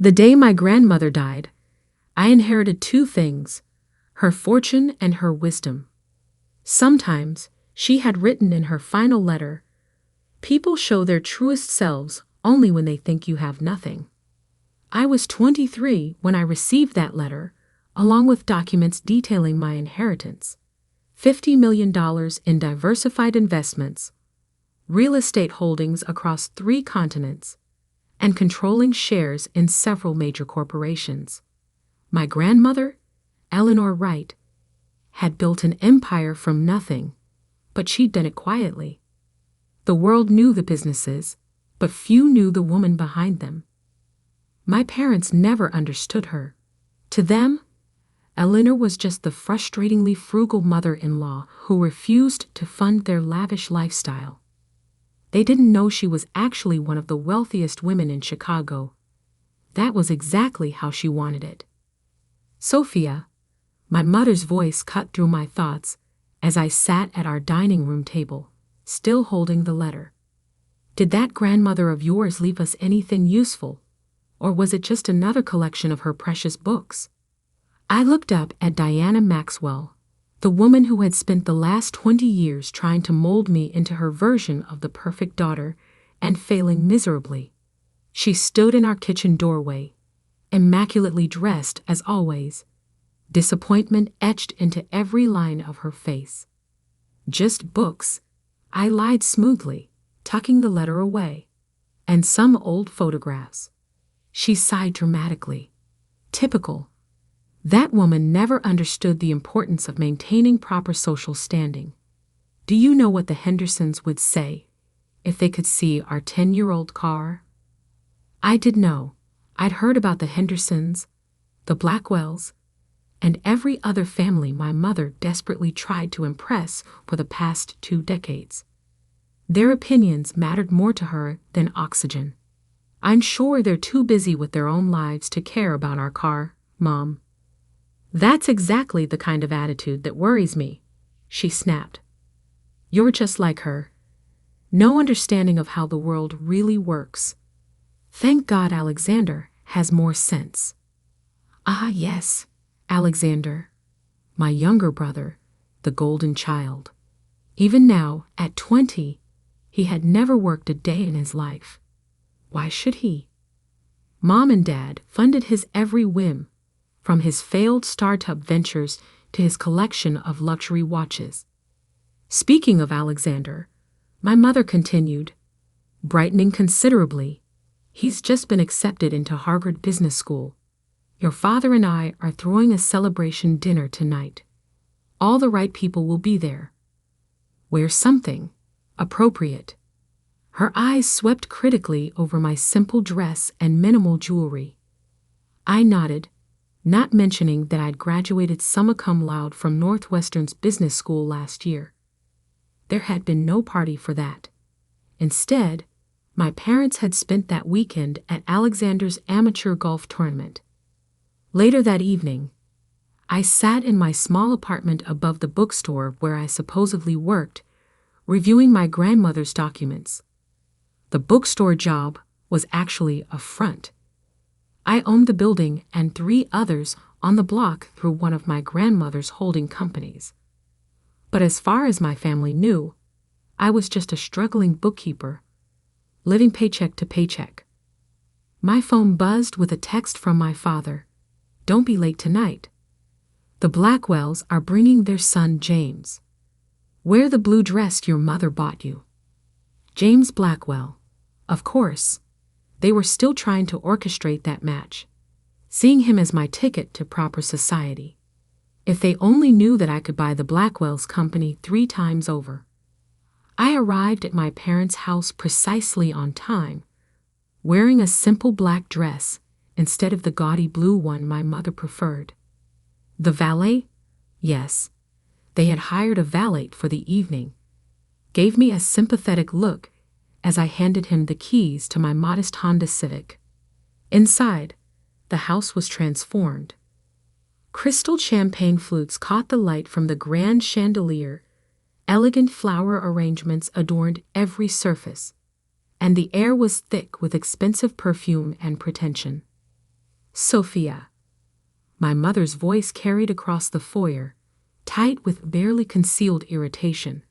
The day my grandmother died, I inherited two things: her fortune and her wisdom. Sometimes, she had written in her final letter, "People show their truest selves only when they think you have nothing." I was 23 when I received that letter, along with documents detailing my inheritance: $50 million in diversified investments, real estate holdings across 3 continents, and controlling shares in several major corporations. My grandmother, Eleanor Wright, had built an empire from nothing, but she'd done it quietly. The world knew the businesses, but few knew the woman behind them. My parents never understood her. To them, Eleanor was just the frustratingly frugal mother-in-law who refused to fund their lavish lifestyle. They didn't know she was actually one of the wealthiest women in Chicago. That was exactly how she wanted it. "Sophia," my mother's voice cut through my thoughts as I sat at our dining room table, still holding the letter. "Did that grandmother of yours leave us anything useful, or was it just another collection of her precious books?" I looked up at Diana Maxwell, the woman who had spent the last 20 years trying to mold me into her version of the perfect daughter and failing miserably. She stood in our kitchen doorway, immaculately dressed as always, disappointment etched into every line of her face. "Just books," I lied smoothly, tucking the letter away. "And some old photographs." She sighed dramatically. Typical. That woman never understood the importance of maintaining proper social standing. Do you know what the Hendersons would say if they could see our 10-year-old car? I did know. I'd heard about the Hendersons, the Blackwells, and every other family my mother desperately tried to impress for the past 2 decades. Their opinions mattered more to her than oxygen. "I'm sure they're too busy with their own lives to care about our car, Mom." "That's exactly the kind of attitude that worries me," she snapped. "You're just like her. No understanding of how the world really works. Thank God Alexander has more sense." Ah, yes, Alexander, my younger brother, the golden child. Even now, at 20, he had never worked a day in his life. Why should he? Mom and Dad funded his every whim, from his failed startup ventures to his collection of luxury watches. Speaking of Alexander, my mother continued, brightening considerably, "He's just been accepted into Harvard Business School. Your father and I are throwing a celebration dinner tonight. All the right people will be there. Wear something appropriate." Her eyes swept critically over my simple dress and minimal jewelry. I nodded, not mentioning that I'd graduated summa cum laude from Northwestern's business school last year. There had been no party for that. Instead, my parents had spent that weekend at Alexander's amateur golf tournament. Later that evening, I sat in my small apartment above the bookstore where I supposedly worked, reviewing my grandmother's documents. The bookstore job was actually a front. I owned the building and 3 others on the block through one of my grandmother's holding companies. But as far as my family knew, I was just a struggling bookkeeper, living paycheck to paycheck. My phone buzzed with a text from my father. "Don't be late tonight. The Blackwells are bringing their son James. Wear the blue dress your mother bought you." James Blackwell. Of course, they were still trying to orchestrate that match, seeing him as my ticket to proper society. If they only knew that I could buy the Blackwells company 3 times over. I arrived at my parents' house precisely on time, wearing a simple black dress instead of the gaudy blue one my mother preferred. The valet? Yes, they had hired a valet for the evening. Gave me a sympathetic look as I handed him the keys to my modest Honda Civic. Inside, the house was transformed. Crystal champagne flutes caught the light from the grand chandelier, elegant flower arrangements adorned every surface, and the air was thick with expensive perfume and pretension. Sophia. My mother's voice carried across the foyer, tight with barely concealed irritation.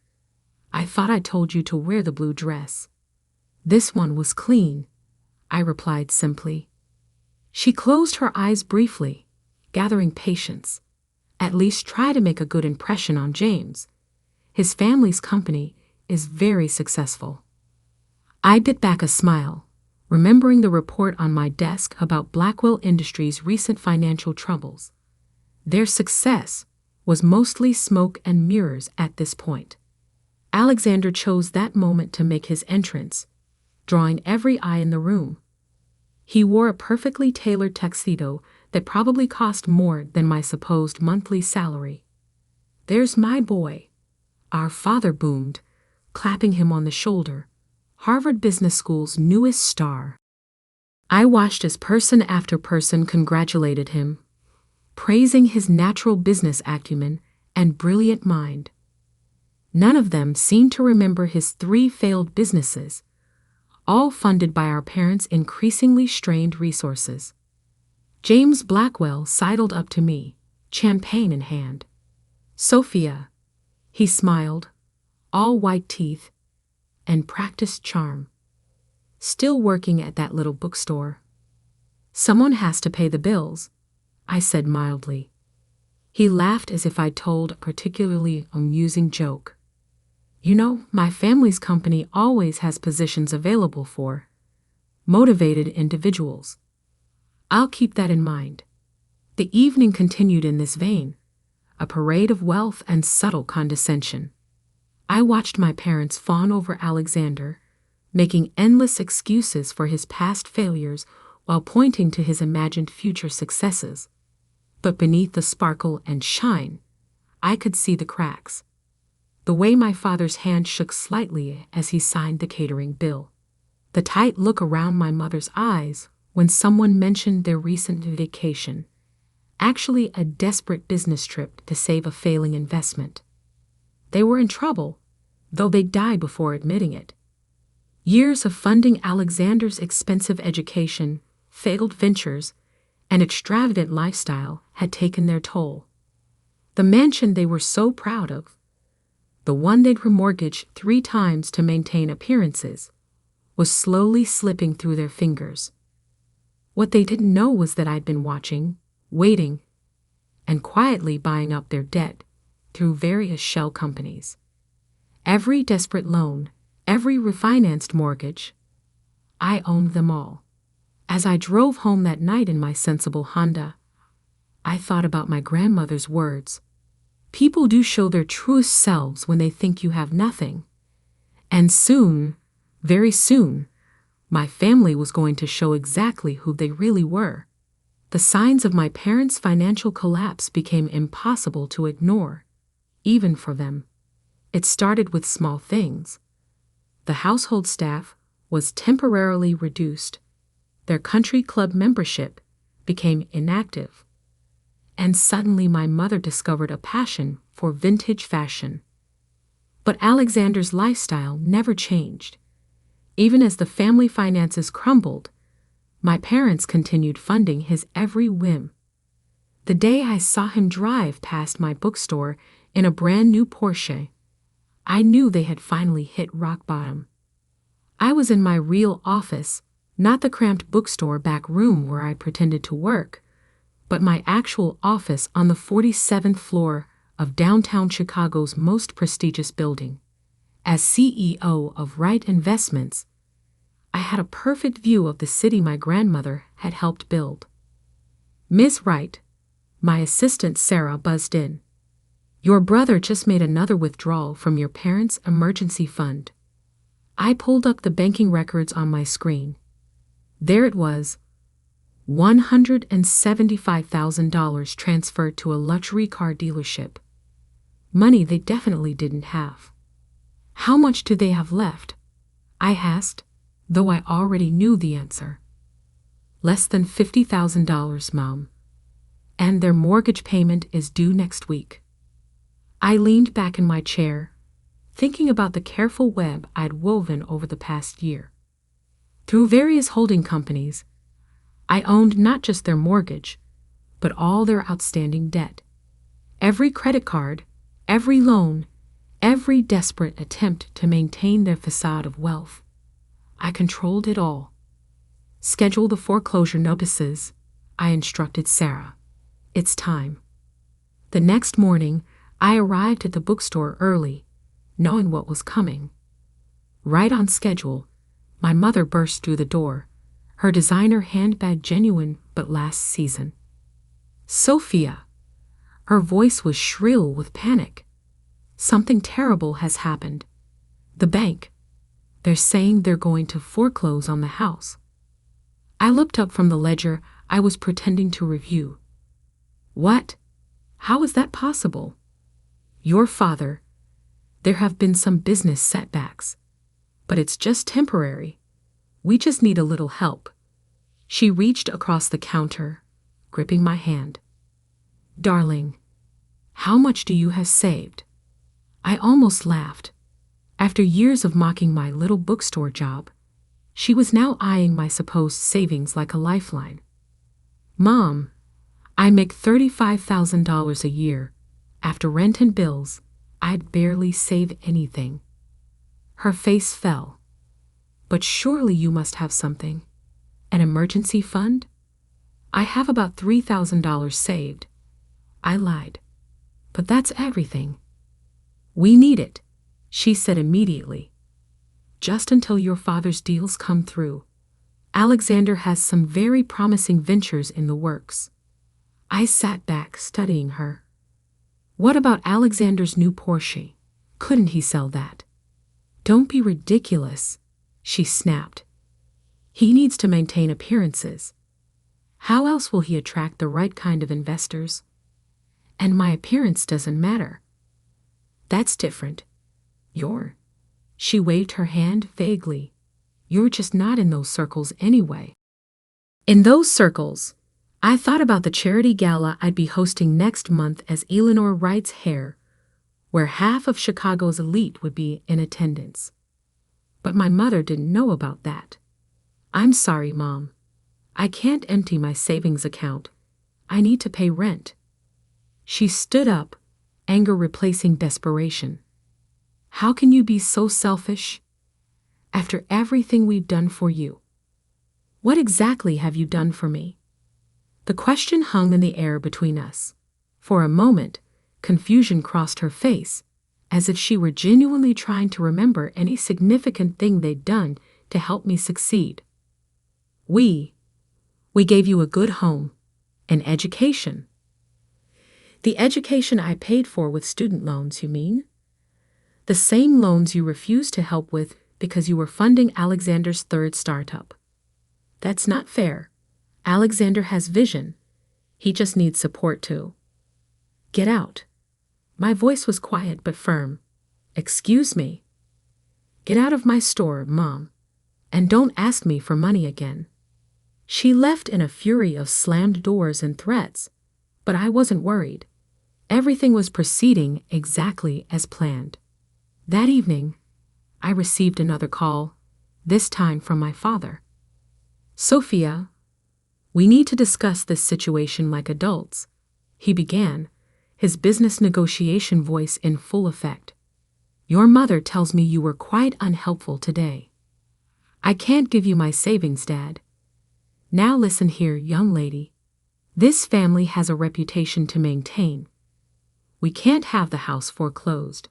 I thought I told you to wear the blue dress. This one was clean, I replied simply. She closed her eyes briefly, gathering patience. At least try to make a good impression on James. His family's company is very successful. I bit back a smile, remembering the report on my desk about Blackwell Industries' recent financial troubles. Their success was mostly smoke and mirrors at this point. Alexander chose that moment to make his entrance, drawing every eye in the room. He wore a perfectly tailored tuxedo that probably cost more than my supposed monthly salary. "There's my boy," our father boomed, clapping him on the shoulder. "Harvard Business School's newest star." I watched as person after person congratulated him, praising his natural business acumen and brilliant mind. None of them seemed to remember his 3 failed businesses, all funded by our parents' increasingly strained resources. James Blackwell sidled up to me, champagne in hand. "Sophia," he smiled, all white teeth and practiced charm. "Still working at that little bookstore?" "Someone has to pay the bills," I said mildly. He laughed as if I'd told a particularly amusing joke. "You know, my family's company always has positions available for motivated individuals. I'll keep that in mind." The evening continued in this vein, a parade of wealth and subtle condescension. I watched my parents fawn over Alexander, making endless excuses for his past failures while pointing to his imagined future successes. But beneath the sparkle and shine, I could see the cracks. The way my father's hand shook slightly as he signed the catering bill. The tight look around my mother's eyes when someone mentioned their recent vacation, actually a desperate business trip to save a failing investment. They were in trouble, though they died before admitting it. Years of funding Alexander's expensive education, failed ventures, and extravagant lifestyle had taken their toll. The mansion they were so proud of, the one they'd remortgaged 3 times to maintain appearances, was slowly slipping through their fingers. What they didn't know was that I'd been watching, waiting, and quietly buying up their debt through various shell companies. Every desperate loan, every refinanced mortgage, I owned them all. As I drove home that night in my sensible Honda, I thought about my grandmother's words. People do show their truest selves when they think you have nothing. And soon, very soon, my family was going to show exactly who they really were. The signs of my parents' financial collapse became impossible to ignore, even for them. It started with small things. The household staff was temporarily reduced. Their country club membership became inactive. And suddenly my mother discovered a passion for vintage fashion. But Alexander's lifestyle never changed. Even as the family finances crumbled, my parents continued funding his every whim. The day I saw him drive past my bookstore in a brand new Porsche, I knew they had finally hit rock bottom. I was in my real office, not the cramped bookstore back room where I pretended to work, but my actual office on the 47th floor of downtown Chicago's most prestigious building. As CEO of Wright Investments, I had a perfect view of the city my grandmother had helped build. "Miss Wright," my assistant Sarah buzzed in. "Your brother just made another withdrawal from your parents' emergency fund." I pulled up the banking records on my screen. There it was, $175,000 transferred to a luxury car dealership. Money they definitely didn't have. "How much do they have left?" I asked, though I already knew the answer. "Less than $50,000, Mom. And their mortgage payment is due next week." I leaned back in my chair, thinking about the careful web I'd woven over the past year. Through various holding companies, I owned not just their mortgage, but all their outstanding debt. Every credit card, every loan, every desperate attempt to maintain their facade of wealth. I controlled it all. Schedule the foreclosure notices, I instructed Sarah. It's time. The next morning, I arrived at the bookstore early, knowing what was coming. Right on schedule, my mother burst through the door, her designer handbag genuine but last season. Sophia! Her voice was shrill with panic. Something terrible has happened. The bank. They're saying they're going to foreclose on the house. I looked up from the ledger I was pretending to review. What? How is that possible? Your father. There have been some business setbacks. But it's just temporary. We just need a little help. She reached across the counter, gripping my hand. Darling, how much do you have saved? I almost laughed. After years of mocking my little bookstore job, she was now eyeing my supposed savings like a lifeline. Mom, I make $35,000 a year. After rent and bills, I'd barely save anything. Her face fell. But surely you must have something. An emergency fund? I have about $3,000 saved. I lied. But that's everything. We need it, she said immediately. Just until your father's deals come through. Alexander has some very promising ventures in the works. I sat back studying her. What about Alexander's new Porsche? Couldn't he sell that? Don't be ridiculous, she snapped. He needs to maintain appearances. How else will he attract the right kind of investors? And my appearance doesn't matter. That's different. She waved her hand vaguely. You're just not in those circles anyway. In those circles, I thought about the charity gala I'd be hosting next month as Eleanor Wright's heir, where half of Chicago's elite would be in attendance. But my mother didn't know about that. I'm sorry, Mom. I can't empty my savings account. I need to pay rent. She stood up, anger replacing desperation. How can you be so selfish? After everything we've done for you. What exactly have you done for me? The question hung in the air between us. For a moment, confusion crossed her face, as if she were genuinely trying to remember any significant thing they'd done to help me succeed. We gave you a good home, an education. The education I paid for with student loans, you mean? The same loans you refused to help with because you were funding Alexander's third startup. That's not fair. Alexander has vision. He just needs support too. Get out. My voice was quiet but firm. Excuse me. Get out of my store, Mom. And don't ask me for money again. She left in a fury of slammed doors and threats, but I wasn't worried. Everything was proceeding exactly as planned. That evening, I received another call, this time from my father. Sophia, we need to discuss this situation like adults, he began, his business negotiation voice in full effect. Your mother tells me you were quite unhelpful today. I can't give you my savings, Dad. Now listen here, young lady. This family has a reputation to maintain. We can't have the house foreclosed.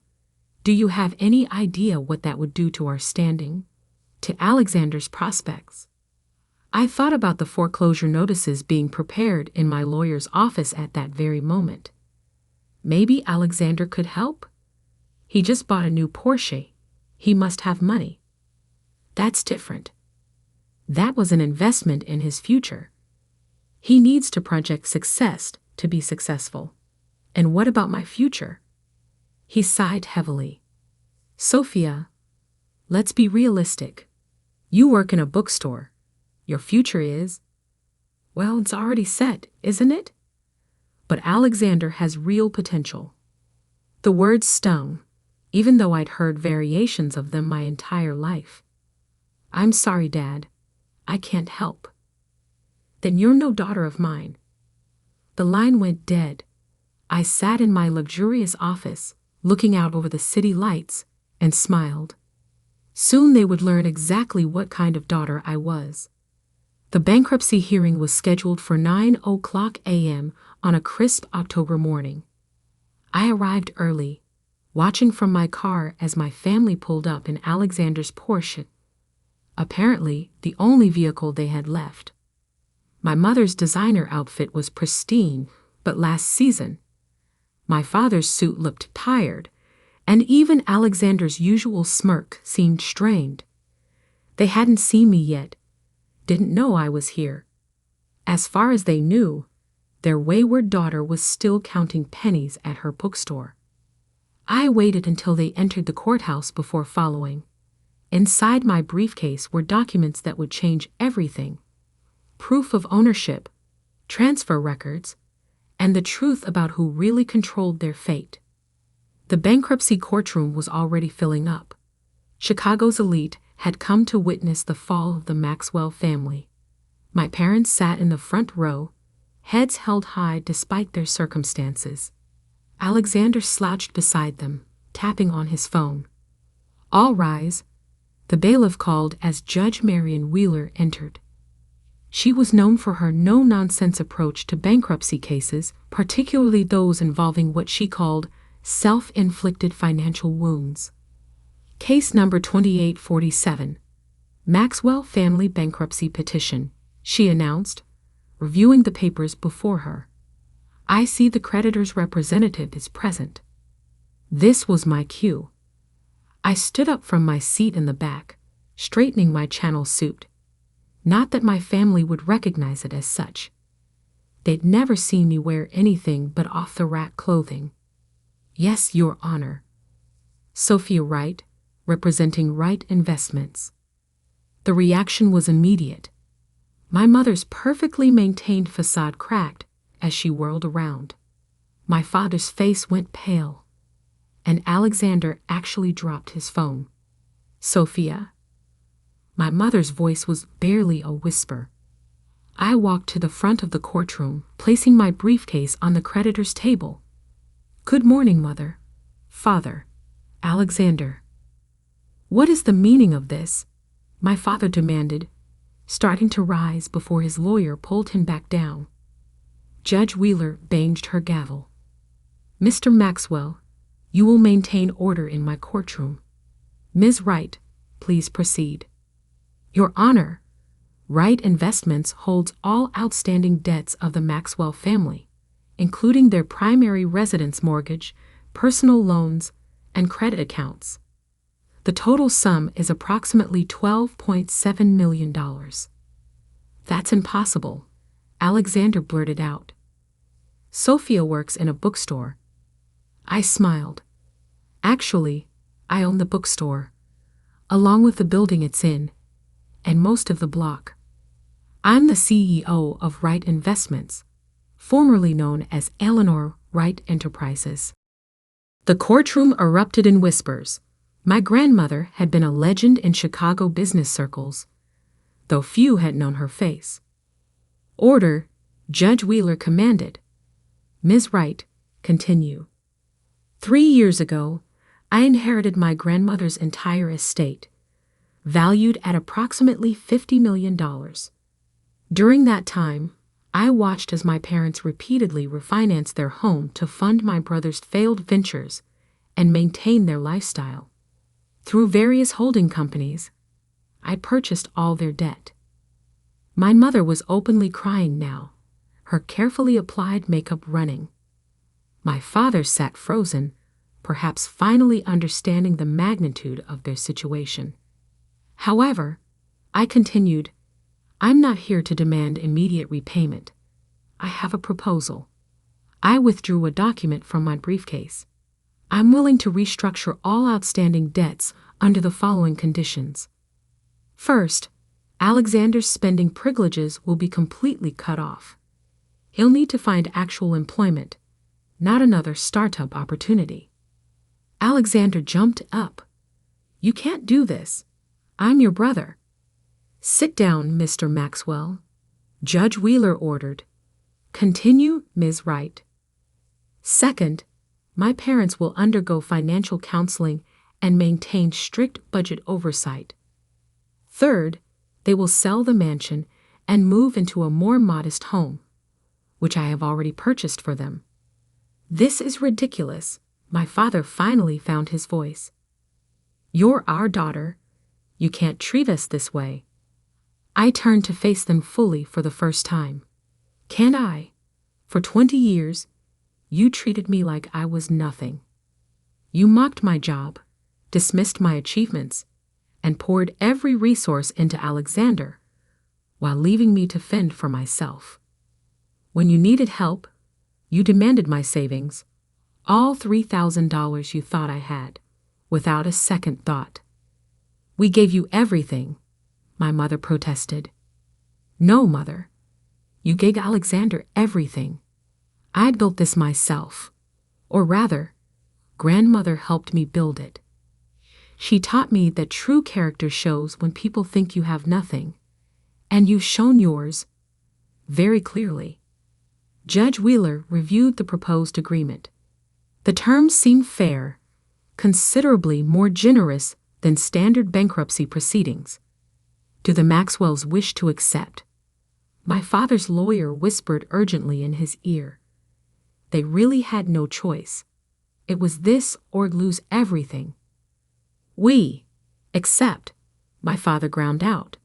Do you have any idea what that would do to our standing? To Alexander's prospects? I thought about the foreclosure notices being prepared in my lawyer's office at that very moment. Maybe Alexander could help? He just bought a new Porsche. He must have money. That's different. That was an investment in his future. He needs to project success to be successful. And what about my future? He sighed heavily. Sophia, let's be realistic. You work in a bookstore. Your future is, well, it's already set, isn't it? But Alexander has real potential. The words stung, even though I'd heard variations of them my entire life. I'm sorry, Dad. I can't help. Then you're no daughter of mine. The line went dead. I sat in my luxurious office, looking out over the city lights, and smiled. Soon they would learn exactly what kind of daughter I was. The bankruptcy hearing was scheduled for 9:00 a.m. on a crisp October morning. I arrived early, watching from my car as my family pulled up in Alexander's Porsche, apparently the only vehicle they had left. My mother's designer outfit was pristine, but last season. My father's suit looked tired, and even Alexander's usual smirk seemed strained. They hadn't seen me yet, didn't know I was here. As far as they knew, their wayward daughter was still counting pennies at her bookstore. I waited until they entered the courthouse before following. Inside my briefcase were documents that would change everything: proof of ownership, transfer records, and the truth about who really controlled their fate. The bankruptcy courtroom was already filling up. Chicago's elite had come to witness the fall of the Maxwell family. My parents sat in the front row, heads held high despite their circumstances. Alexander slouched beside them, tapping on his phone. "All rise," the bailiff called as Judge Marion Wheeler entered. She was known for her no-nonsense approach to bankruptcy cases, particularly those involving what she called self-inflicted financial wounds. Case number 2847, Maxwell Family Bankruptcy Petition, she announced, reviewing the papers before her. "I see the creditor's representative is present." This was my cue. I stood up from my seat in the back, straightening my channel suit. Not that my family would recognize it as such. They'd never seen me wear anything but off-the-rack clothing. "Yes, Your Honor." Sophia Wright, representing Wright Investments. The reaction was immediate. My mother's perfectly maintained facade cracked as she whirled around. My father's face went pale, and Alexander actually dropped his phone. "Sophia?" My mother's voice was barely a whisper. I walked to the front of the courtroom, placing my briefcase on the creditor's table. "Good morning, Mother. Father. Alexander." "What is the meaning of this?" my father demanded, starting to rise before his lawyer pulled him back down. Judge Wheeler banged her gavel. "Mr. Maxwell, you will maintain order in my courtroom. Ms. Wright, please proceed." "Your Honor, Wright Investments holds all outstanding debts of the Maxwell family, including their primary residence mortgage, personal loans, and credit accounts. The total sum is approximately $12.7 million. "That's impossible," Alexander blurted out. "Sophia works in a bookstore." I smiled. "Actually, I own the bookstore, along with the building it's in, and most of the block. I'm the CEO of Wright Investments, formerly known as Eleanor Wright Enterprises." The courtroom erupted in whispers. My grandmother had been a legend in Chicago business circles, though few had known her face. "Order," Judge Wheeler commanded. "Ms. Wright, continue." 3 years ago, I inherited my grandmother's entire estate, valued at approximately $50 million. During that time, I watched as my parents repeatedly refinanced their home to fund my brother's failed ventures and maintain their lifestyle. Through various holding companies, I purchased all their debt. My mother was openly crying now, her carefully applied makeup running. My father sat frozen, perhaps finally understanding the magnitude of their situation. However, I continued, "I'm not here to demand immediate repayment. I have a proposal." I withdrew a document from my briefcase. "I'm willing to restructure all outstanding debts under the following conditions. First, Alexander's spending privileges will be completely cut off. He'll need to find actual employment, not another startup opportunity." Alexander jumped up. "You can't do this. I'm your brother." "Sit down, Mr. Maxwell," Judge Wheeler ordered. Continue, Ms. Wright. Second, my parents will undergo financial counseling and maintain strict budget oversight. Third, they will sell the mansion and move into a more modest home, which I have already purchased for them. This is ridiculous. My father finally found his voice. You're our daughter. You can't treat us this way. I turned to face them fully for the first time. Can't I? For 20 years, you treated me like I was nothing. You mocked my job, dismissed my achievements, and poured every resource into Alexander, while leaving me to fend for myself. When you needed help, you demanded my savings, all $3,000 you thought I had, without a second thought. We gave you everything, my mother protested. No, Mother. You gave Alexander everything. I built this myself. Or rather, Grandmother helped me build it. She taught me that true character shows when people think you have nothing, and you've shown yours very clearly. Judge Wheeler reviewed the proposed agreement. The terms seemed fair, considerably more generous than standard bankruptcy proceedings. Do the Maxwells wish to accept? My father's lawyer whispered urgently in his ear. They really had no choice. It was this or lose everything. We accept, my father ground out.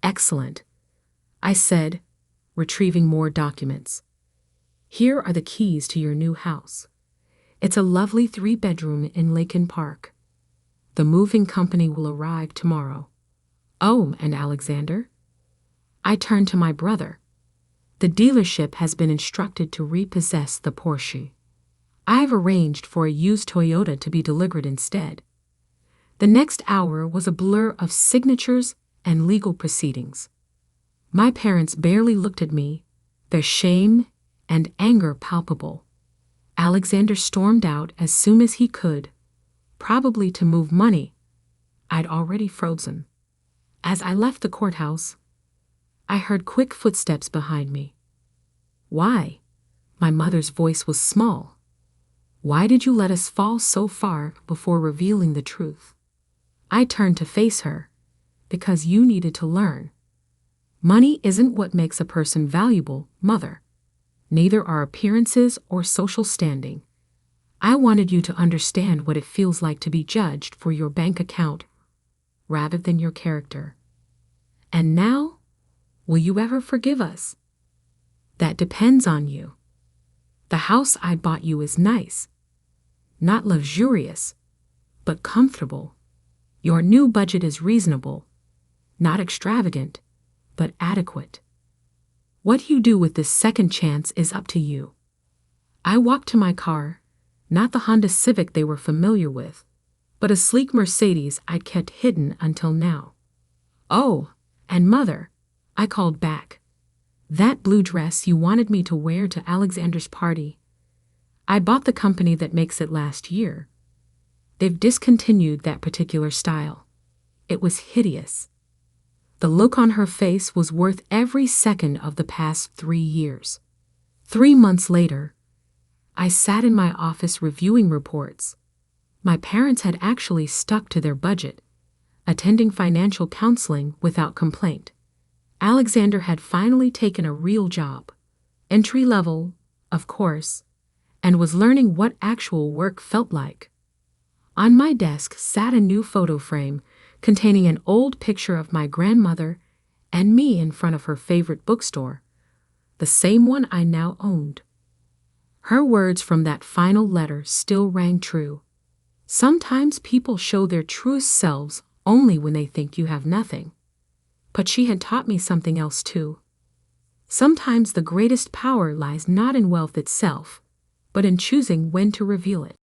Excellent, I said, retrieving more documents. Here are the keys to your new house. It's a lovely 3-bedroom in Laken Park. The moving company will arrive tomorrow. Oh, and Alexander? I turned to my brother. The dealership has been instructed to repossess the Porsche. I've arranged for a used Toyota to be delivered instead. The next hour was a blur of signatures and legal proceedings. My parents barely looked at me, their shame and anger palpable. Alexander stormed out as soon as he could, probably to move money I'd already frozen. As I left the courthouse, I heard quick footsteps behind me. Why? My mother's voice was small. Why did you let us fall so far before revealing the truth? I turned to face her. Because you needed to learn. Money isn't what makes a person valuable, Mother. Neither are appearances or social standing. I wanted you to understand what it feels like to be judged for your bank account rather than your character. And now, will you ever forgive us? That depends on you. The house I bought you is nice. Not luxurious, but comfortable. Your new budget is reasonable. Not extravagant, but adequate. What you do with this second chance is up to you. I walked to my car, not the Honda Civic they were familiar with, but a sleek Mercedes I'd kept hidden until now. Oh, and Mother, I called back. That blue dress you wanted me to wear to Alexander's party. I bought the company that makes it last year. They've discontinued that particular style. It was hideous. The look on her face was worth every second of the past 3 years. 3 months later, I sat in my office reviewing reports. My parents had actually stuck to their budget, attending financial counseling without complaint. Alexander had finally taken a real job, entry level, of course, and was learning what actual work felt like. On my desk sat a new photo frame containing an old picture of my grandmother and me in front of her favorite bookstore, the same one I now owned. Her words from that final letter still rang true. Sometimes people show their truest selves only when they think you have nothing. But she had taught me something else too. Sometimes the greatest power lies not in wealth itself, but in choosing when to reveal it.